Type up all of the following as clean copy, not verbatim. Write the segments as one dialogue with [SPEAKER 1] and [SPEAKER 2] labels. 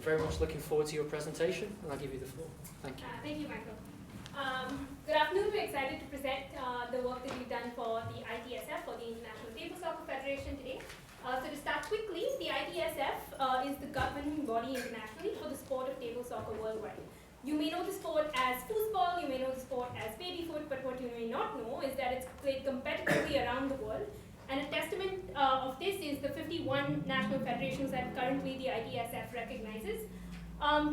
[SPEAKER 1] very much looking forward to your presentation, and I'll give you the floor. Thank you.
[SPEAKER 2] Thank you, Michael. Good afternoon. We're excited to present the work that we've done for the ITSF, or the International Table Soccer Federation today. So to start quickly, the ITSF is the governing body internationally for the sport of table soccer worldwide. You may know the sport as foosball, you may know the sport as babyfoot, but what you may not know is that it's played competitively around the world. And a testament of this is the 51 national federations that currently the ITSF recognizes.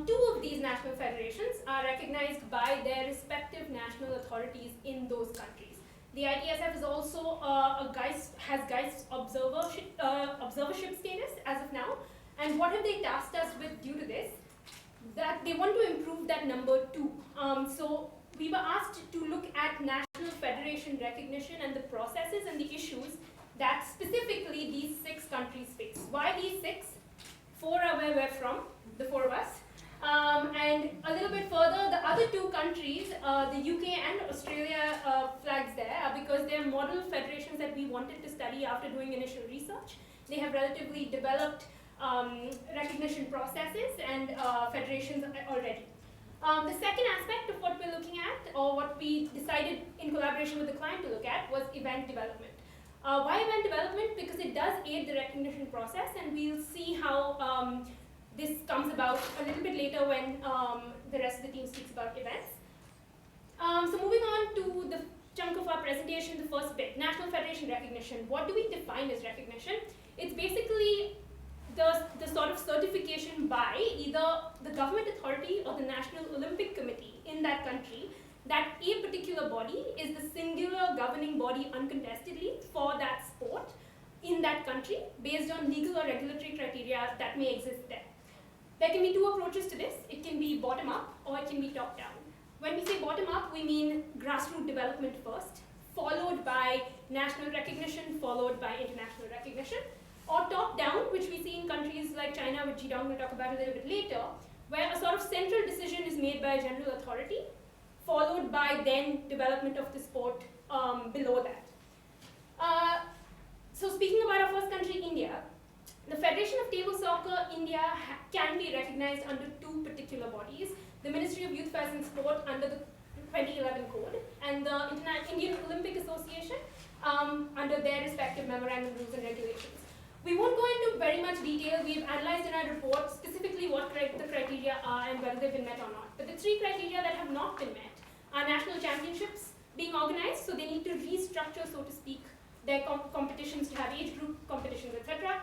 [SPEAKER 2] Two of these national federations are recognized by their respective national authorities in those countries. The ITSF is also has GAIST observership status as of now. And what have they tasked us with due to this? That they want to improve that number too. So we were asked to look at national federation recognition and the processes and the issues that specifically these 6 countries face. Why these 6? 4 are where we're from, the 4 of us. And a little bit further, the other 2 countries, the UK and Australia flags there, are because they're model federations that we wanted to study after doing initial research. They have relatively developed recognition processes and federations already. The second aspect of what we're looking at, or what we decided in collaboration with the client to look at, was event development. Why event development? Because it does aid the recognition process, and we'll see how this comes about a little bit later when the rest of the team speaks about events. So moving on to the chunk of our presentation, the first bit, national federation recognition. What do we define as recognition? It's basically the sort of certification by either the government authority or the National Olympic Committee in that country that a particular body is the singular governing body uncontestedly for that sport in that country based on legal or regulatory criteria that may exist there. There can be 2 approaches to this. It can be bottom-up or it can be top-down. When we say bottom-up, we mean grassroots development first, followed by national recognition, followed by international recognition. Or top-down, which we see in countries like China, which Jidong will talk about a little bit later, where a sort of central decision is made by a general authority, followed by then development of the sport below that. So speaking about our first country, India, the Federation of Table Soccer India can be recognized under 2 particular bodies, the Ministry of Youth Affairs and Sport under the 2011 code, and the Indian Olympic Association under their respective memorandum rules and regulations. We won't go into very much detail. We've analyzed in our report specifically what the criteria are and whether they've been met or not. But the 3 criteria that have not been met are national championships being organized, so they need to restructure, so to speak, their competitions to have age group competitions, etc.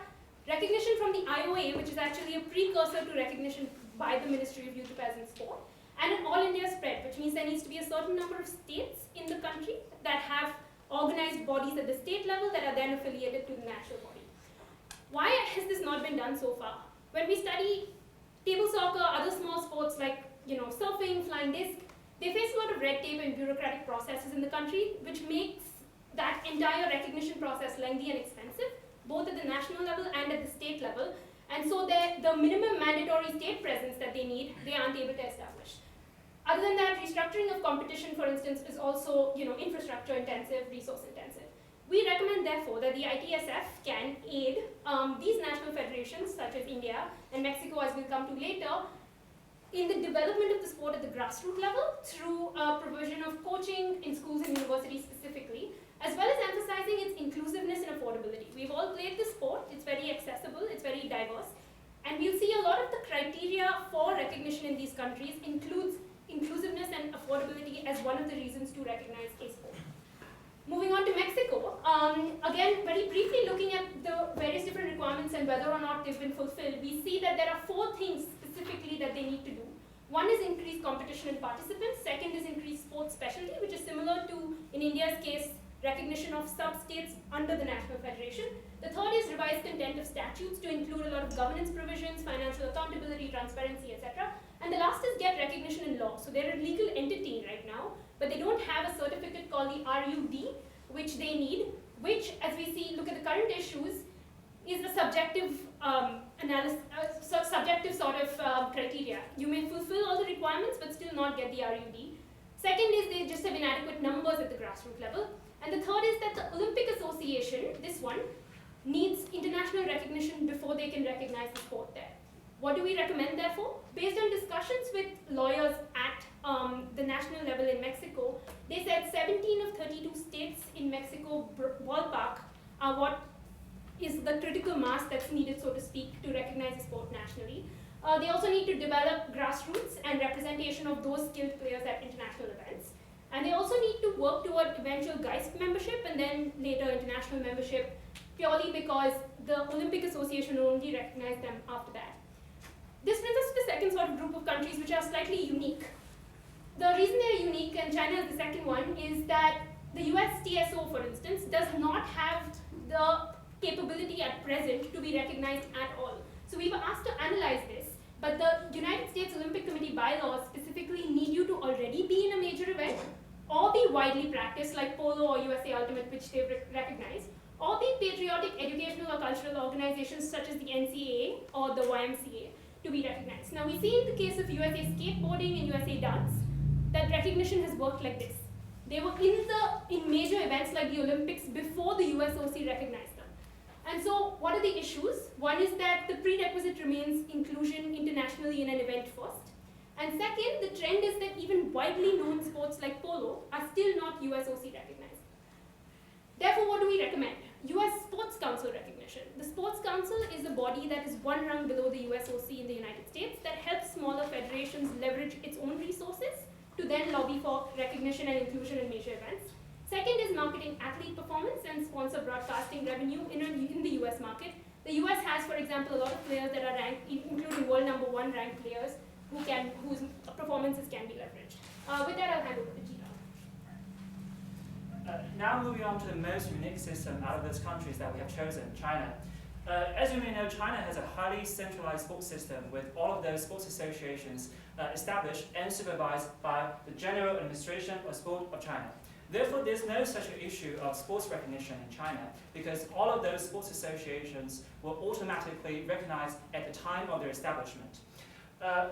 [SPEAKER 2] Recognition from the IOA, which is actually a precursor to recognition by the Ministry of Youth Affairs and Sport, and an all-India spread, which means there needs to be a certain number of states in the country that have organized bodies at the state level that are then affiliated to the national body. Why has this not been done so far? When we study table soccer, other small sports like surfing, flying disc, they face a lot of red tape and bureaucratic processes in the country, which makes that entire recognition process lengthy and expensive, both at the national level and at the state level. And so the minimum mandatory state presence that they need, they aren't able to establish. Other than that, restructuring of competition, for instance, is also infrastructure intensive, resource intensive. We recommend, therefore, that the ITSF can aid these national federations, such as India and Mexico, as we'll come to later, in the development of the sport at the grassroots level through provision of coaching in schools and universities specifically, as well as emphasizing its inclusiveness and affordability. We've all played the sport, it's very accessible, it's very diverse, and we'll see a lot of the criteria for recognition in these countries includes inclusiveness and affordability as one of the reasons to recognize a sport. Moving on to Mexico, again, very briefly looking at the various different requirements and whether or not they've been fulfilled, we see that there are 4 things specifically that they need to do. One is increased competition and participants. Second is increased sports specialty, which is similar to, in India's case, recognition of sub-states under the National Federation. The third is revised content of statutes to include a lot of governance provisions, financial accountability, transparency, etc. And the last is get recognition in law. So they're a legal entity right now, but they don't have a certificate called the RUD, which they need, which, as we see, look at the current issues, is a subjective analysis, subjective sort of criteria. You may fulfill all the requirements, but still not get the RUD. Second is they just have inadequate numbers at the grassroots level. And the third is that the Olympic Association, this one, needs international recognition before they can recognize the sport there. What do we recommend, therefore? Based on discussions with lawyers at the national level in Mexico, they said 17 of 32 states in Mexico ballpark are what is the critical mass that's needed, so to speak, to recognize the sport nationally. They also need to develop grassroots and representation of those skilled players at international events. And they also need to work toward eventual GAIST membership and then later international membership, purely because the Olympic Association will only recognize them after that. This brings us to the second sort of group of countries which are slightly unique. The reason they're unique, and China is the second one, is that the US TSO, for instance, does not have the capability at present to be recognized at all. So we were asked to analyze this, but the United States Olympic Committee bylaws specifically need you to already be in a major event, or be widely practiced like polo or USA Ultimate, which they've recognized, or be patriotic educational or cultural organizations such as the NCAA or the YMCA to be recognized. Now we see in the case of USA Skateboarding and USA Dance that recognition has worked like this. They were in major events like the Olympics before the USOC recognized them. And so what are the issues? One is that the prerequisite remains inclusion internationally in an event first. And second, the trend is that even widely known sports like polo are still not USOC recognized. Therefore, what do we recommend? US Sports Council recognition. The Sports Council is a body that is one rung below the USOC in the United States that helps smaller federations leverage its own resources to then lobby for recognition and inclusion in major events. Second is marketing athlete performance and sponsor broadcasting revenue in the US market. The US has, for example, a lot of players that are ranked, including world #1 ranked players, whose performances can be leveraged. With that, I'll hand over to Gina.
[SPEAKER 3] Now moving on to the most unique system out of those countries that we have chosen, China. As you may know, China has a highly centralized sports system with all of those sports associations established and supervised by the General Administration of Sport of China. Therefore, there's no such issue of sports recognition in China because all of those sports associations were automatically recognized at the time of their establishment.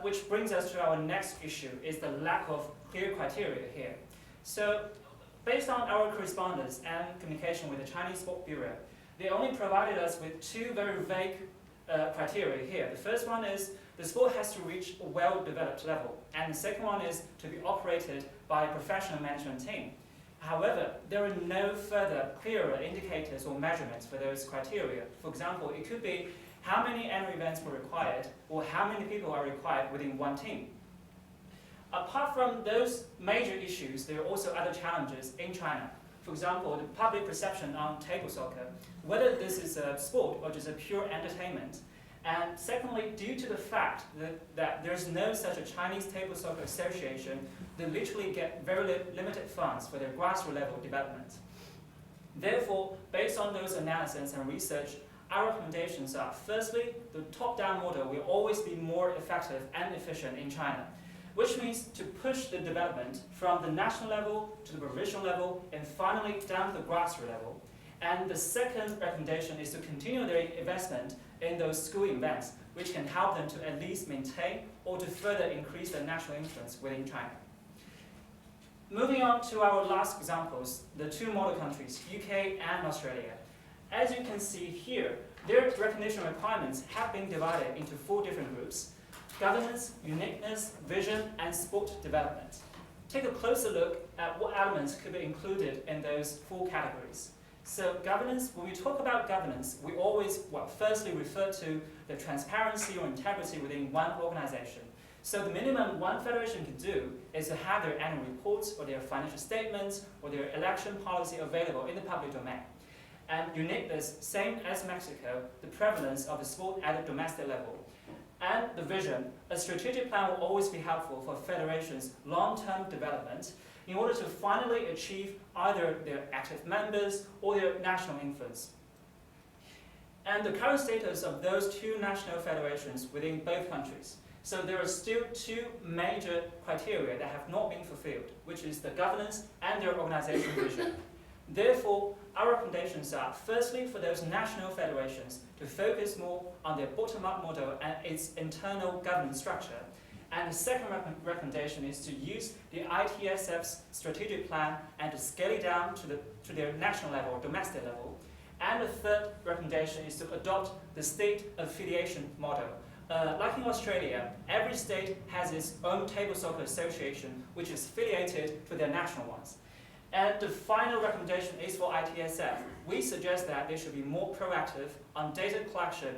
[SPEAKER 3] Which brings us to our next issue, is the lack of clear criteria here. So, based on our correspondence and communication with the Chinese Sport Bureau, they only provided us with two very vague criteria here. The first one is the sport has to reach a well-developed level, and the second one is to be operated by a professional management team. However, there are no further clearer indicators or measurements for those criteria. For example, it could be how many annual events were required, or how many people are required within one team. Apart from those major issues, there are also other challenges in China. For example, the public perception on table soccer, whether this is a sport or just a pure entertainment. And secondly, due to the fact that there's no such a Chinese table soccer association, they literally get very limited funds for their grassroots level development. Therefore, based on those analyses and research, our recommendations are, firstly, the top-down model will always be more effective and efficient in China, which means to push the development from the national level to the provincial level and finally down to the grassroots level. And the second recommendation is to continue their investment in those school events, which can help them to at least maintain or to further increase their national influence within China. Moving on to our last examples, the two model countries, UK and Australia. As you can see here, their recognition requirements have been divided into 4 different groups: governance, uniqueness, vision, and sport development. Take a closer look at what elements could be included in those 4 categories. So governance, when we talk about governance, we always, firstly refer to the transparency or integrity within one organization. So the minimum one federation can do is to have their annual reports or their financial statements or their election policy available in the public domain. And uniqueness, same as Mexico, the prevalence of the sport at the domestic level. And the vision, a strategic plan will always be helpful for federations' long-term development in order to finally achieve either their active members or their national influence. And the current status of those 2 national federations within both countries. So there are still 2 major criteria that have not been fulfilled, which is the governance and their organizational vision. Therefore, our recommendations are, firstly, for those national federations to focus more on their bottom-up model and its internal governance structure. And the second recommendation is to use the ITSF's strategic plan and to scale it down to their national level or domestic level. And the third recommendation is to adopt the state affiliation model, Like in Australia, every state has its own table soccer association, which is affiliated to their national ones. And the final recommendation is for ITSF. We suggest that they should be more proactive on data collection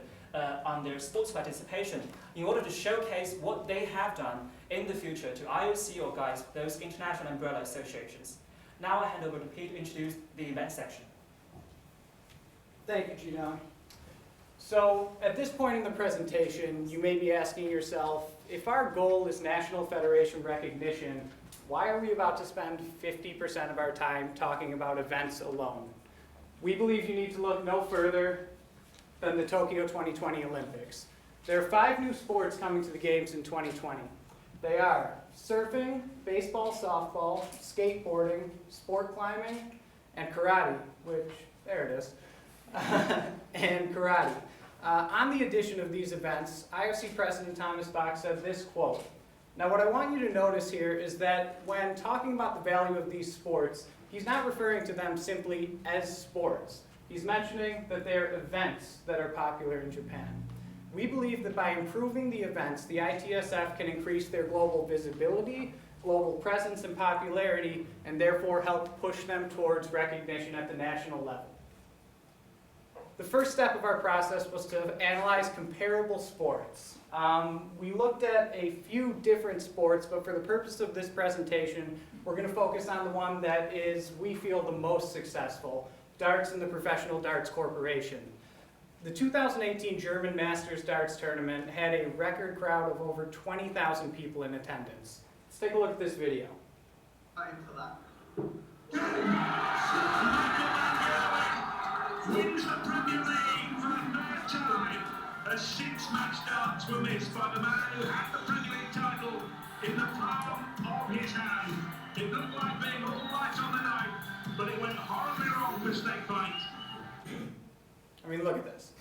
[SPEAKER 3] on their sports participation in order to showcase what they have done in the future to IOC or guide those international umbrella associations. Now I hand over to Pete to introduce the event section.
[SPEAKER 4] Thank you, Gino. So at this point in the presentation, you may be asking yourself, if our goal is National Federation recognition, why are we about to spend 50% of our time talking about events alone? We believe you need to look no further than the Tokyo 2020 Olympics. There are 5 new sports coming to the Games in 2020. They are surfing, baseball, softball, skateboarding, sport climbing, and karate, which, there it is, and karate. On the addition of these events, IOC President Thomas Bach said this quote. Now what I want you to notice here is that when talking about the value of these sports, he's not referring to them simply as sports. He's mentioning that they're events that are popular in Japan. We believe that by improving the events, the ITSF can increase their global visibility, global presence and popularity, and therefore help push them towards recognition at the national level. The first step of our process was to analyze comparable sports. We looked at a few different sports, but for the purpose of this presentation, we're going to focus on the one that is, we feel, the most successful, darts and the Professional Darts Corporation. The 2018 German Masters Darts Tournament had a record crowd of over 20,000 people in attendance. Let's take a look at this video.
[SPEAKER 5] Wins the Premier League for the third time, as 6 match starts were missed by the man who had the Premier League title in the palm of his hand. It looked like being all right on the night, but it went horribly wrong for Snake Bite.
[SPEAKER 4] I mean, look at this.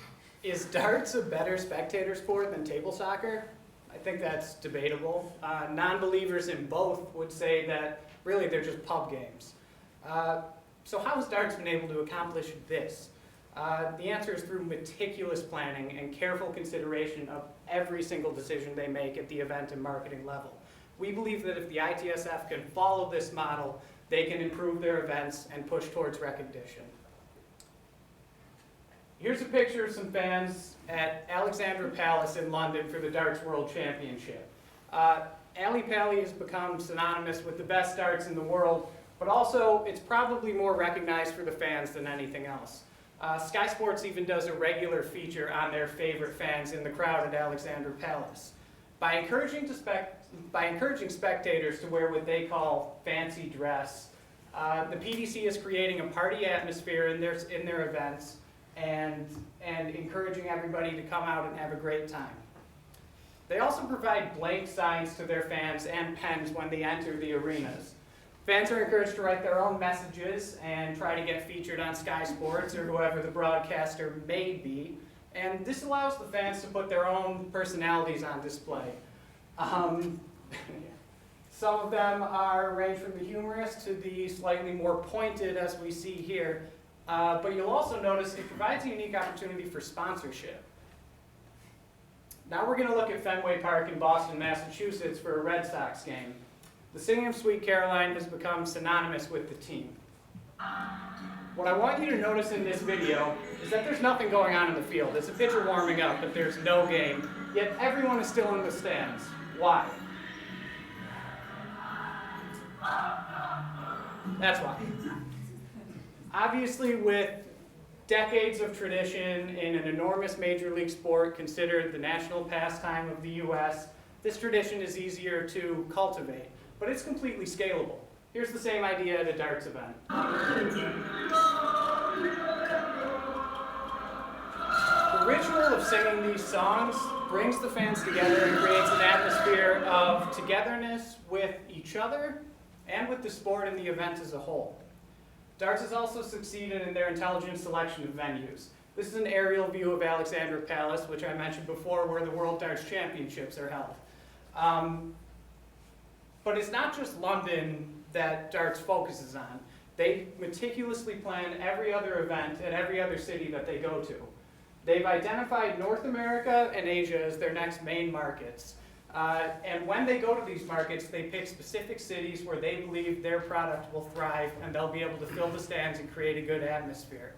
[SPEAKER 4] Is darts a better spectator sport than table soccer? I think that's debatable. Non-believers in both would say that really they're just pub games. So how has darts been able to accomplish this? The answer is through meticulous planning and careful consideration of every single decision they make at the event and marketing level. We believe that if the ITSF can follow this model, they can improve their events and push towards recognition. Here's a picture of some fans at Alexandra Palace in London for the Darts World Championship. Ali Pali has become synonymous with the best darts in the world, but also it's probably more recognized for the fans than anything else. Sky Sports even does a regular feature on their favorite fans in the crowd at Alexandra Palace. By encouraging spectators to wear what they call fancy dress, the PDC is creating a party atmosphere in their events and encouraging everybody to come out and have a great time. They also provide blank signs to their fans and pens when they enter the arenas. Fans are encouraged to write their own messages and try to get featured on Sky Sports or whoever the broadcaster may be. And this allows the fans to put their own personalities on display. Some of them range from the humorous to the slightly more pointed, as we see here. But you'll also notice it provides a unique opportunity for sponsorship. Now we're going to look at Fenway Park in Boston, Massachusetts for a Red Sox game. The singing of Sweet Caroline has become synonymous with the team. What I want you to notice in this video is that there's nothing going on in the field. There's a pitcher warming up, but there's no game, yet everyone is still in the stands. Why? That's why. Obviously, with decades of tradition in an enormous major league sport considered the national pastime of the US, this tradition is easier to cultivate, but it's completely scalable. Here's the same idea at a darts event. The ritual of singing these songs brings the fans together and creates an atmosphere of togetherness with each other and with the sport and the event as a whole. Darts has also succeeded in their intelligent selection of venues. This is an aerial view of Alexandra Palace, which I mentioned before, where the World Darts Championships are held. But it's not just London that darts focuses on. They meticulously plan every other event at every other city that they go to. They've identified North America and Asia as their next main markets. And when they go to these markets, they pick specific cities where they believe their product will thrive and they'll be able to fill the stands and create a good atmosphere.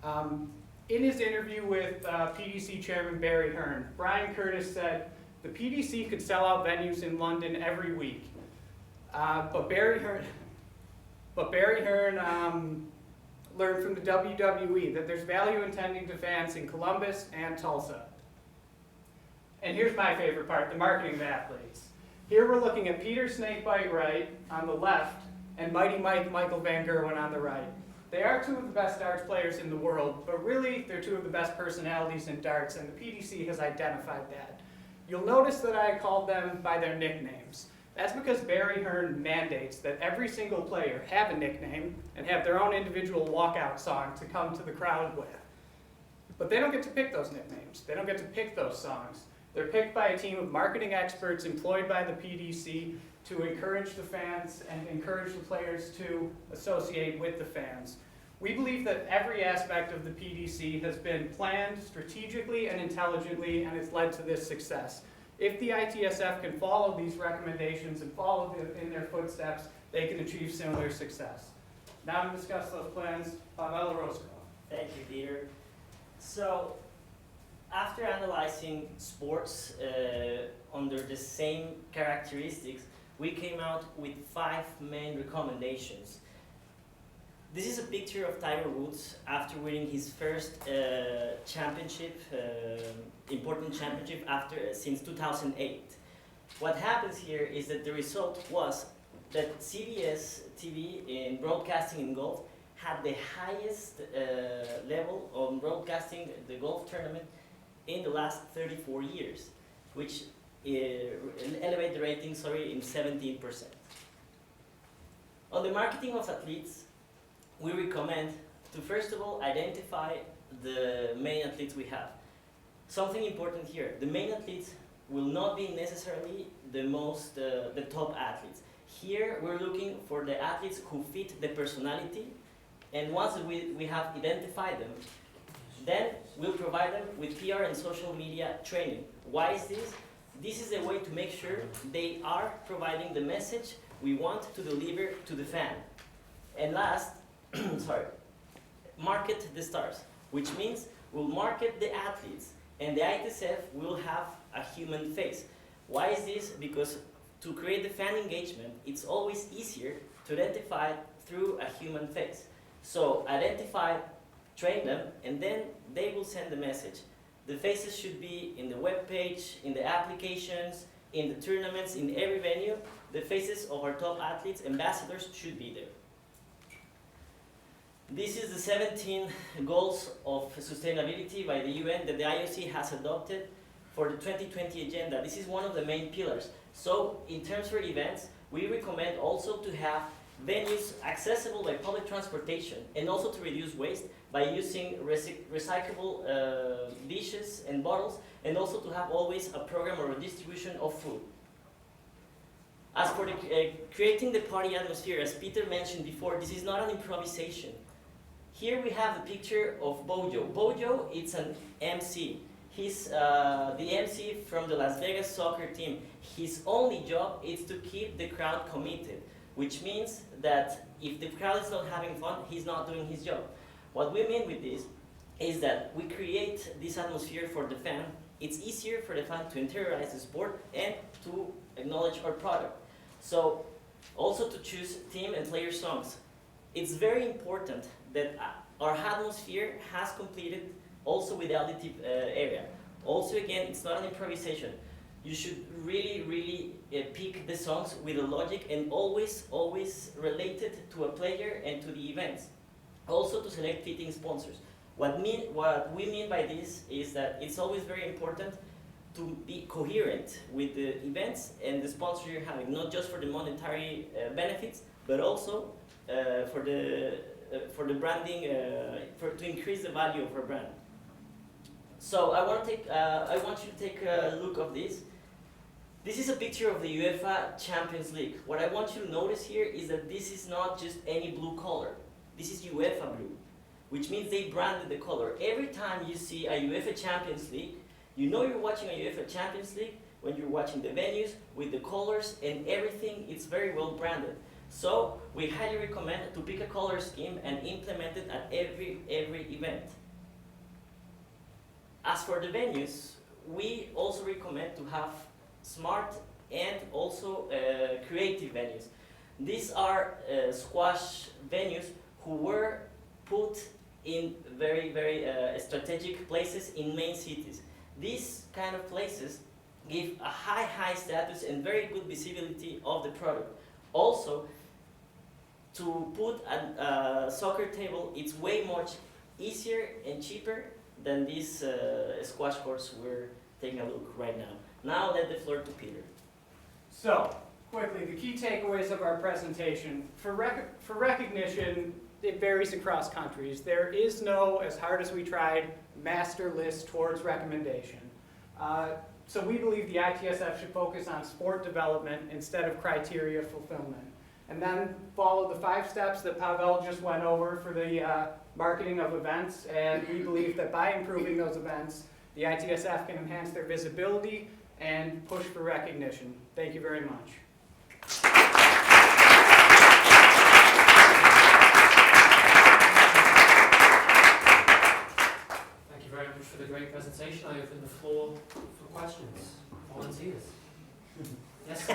[SPEAKER 4] In his interview with PDC Chairman Barry Hearn, Brian Curtis said, the PDC could sell out venues in London every week. But Barry Hearn learned from the WWE that there's value in tending to fans in Columbus and Tulsa. And here's my favorite part, the marketing of athletes. Here we're looking at Peter Snakebite Wright on the left and Mighty Mike Michael Van Gerwen on the right. They are two of the best darts players in the world, but really they're two of the best personalities in darts, and the PDC has identified that. You'll notice that I called them by their nicknames. That's because Barry Hearn mandates that every single player have a nickname and have their own individual walkout song to come to the crowd with. But they don't get to pick those nicknames. They don't get to pick those songs. They're picked by a team of marketing experts employed by the PDC to encourage the fans and encourage the players to associate with the fans. We believe that every aspect of the PDC has been planned strategically and intelligently, and it's led to this success. If the ITSF can follow these recommendations and follow in their footsteps, they can achieve similar success. Now to discuss those plans, Pavel Orozco.
[SPEAKER 6] Thank you, Peter. So, after analyzing sports under the same characteristics, we came out with 5 main recommendations. This is a picture of Tiger Woods after winning his first championship, important championship since 2008. What happens here is that the result was that CBS TV in broadcasting in golf had the highest level of broadcasting the golf tournament in the last 34 years, which elevated the rating, in 17%. On the marketing of athletes, we recommend to first of all identify the main athletes we have. Something important here, the main athletes will not be necessarily the top athletes. Here we're looking for the athletes who fit the personality, and once we have identified them, then we'll provide them with PR and social media training. Why is this? This is a way to make sure they are providing the message we want to deliver to the fan. And last, market the stars, which means we'll market the athletes, and the ITSF will have a human face. Why is this? Because to create the fan engagement, it's always easier to identify through a human face. So identify, train them, and then they will send the message. The faces should be in the web page, in the applications, in the tournaments, in every venue. The faces of our top athletes, ambassadors, should be there. This is the 17 goals of sustainability by the UN that the IOC has adopted for the 2020 agenda. This is one of the main pillars. So in terms of events, we recommend also to have venues accessible by public transportation, and also to reduce waste by using recyclable dishes and bottles, and also to have always a program or a distribution of food. As for creating the party atmosphere, as Peter mentioned before, this is not an improvisation. Here we have the picture of Bojo. Bojo, it's an MC. He's the MC from the Las Vegas soccer team. His only job is to keep the crowd committed, which means that if the crowd is not having fun, he's not doing his job. What we mean with this is that we create this atmosphere for the fan. It's easier for the fan to interiorize the sport and to acknowledge our product. So also to choose team and player songs. It's very important that our atmosphere has completed also with the auditive area. Also again, it's not an improvisation. You should really pick the songs with a logic and always related to a player and to the events. Also to select fitting sponsors. What we mean by this is that it's always very important to be coherent with the events and the sponsor you're having, not just for the monetary benefits, but also for the branding, to increase the value of our brand. So I want you to take a look of this. This is a picture of the UEFA Champions League. What I want you to notice here is that this is not just any blue color. This is UEFA blue. which means they branded the color. Every time you see a UEFA Champions League, you know you're watching a UEFA Champions League when you're watching the venues with the colors and everything. It's very well branded. So we highly recommend to pick a color scheme and implement it at every event. As for the venues, we also recommend to have smart and also creative venues. These are squash venues who were put in very strategic places in main cities. These kind of places give a high status and very good visibility of the product. Also, to put a soccer table, it's way much easier and cheaper than these squash courts we're taking a look right now. Now let the floor to Peter.
[SPEAKER 4] So, quickly, the key takeaways of our presentation. For recognition, it varies across countries. There is no, as hard as we tried, master list towards recommendation. So we believe the ITSF should focus on sport development instead of criteria fulfillment. And then follow the 5 steps that Pavel just went over for the marketing of events. And we believe that by improving those events, the ITSF can enhance their visibility and push for recognition. Thank you very much.
[SPEAKER 1] Thank you very much for the great presentation. I open the floor for questions. Volunteers. Yes, sir.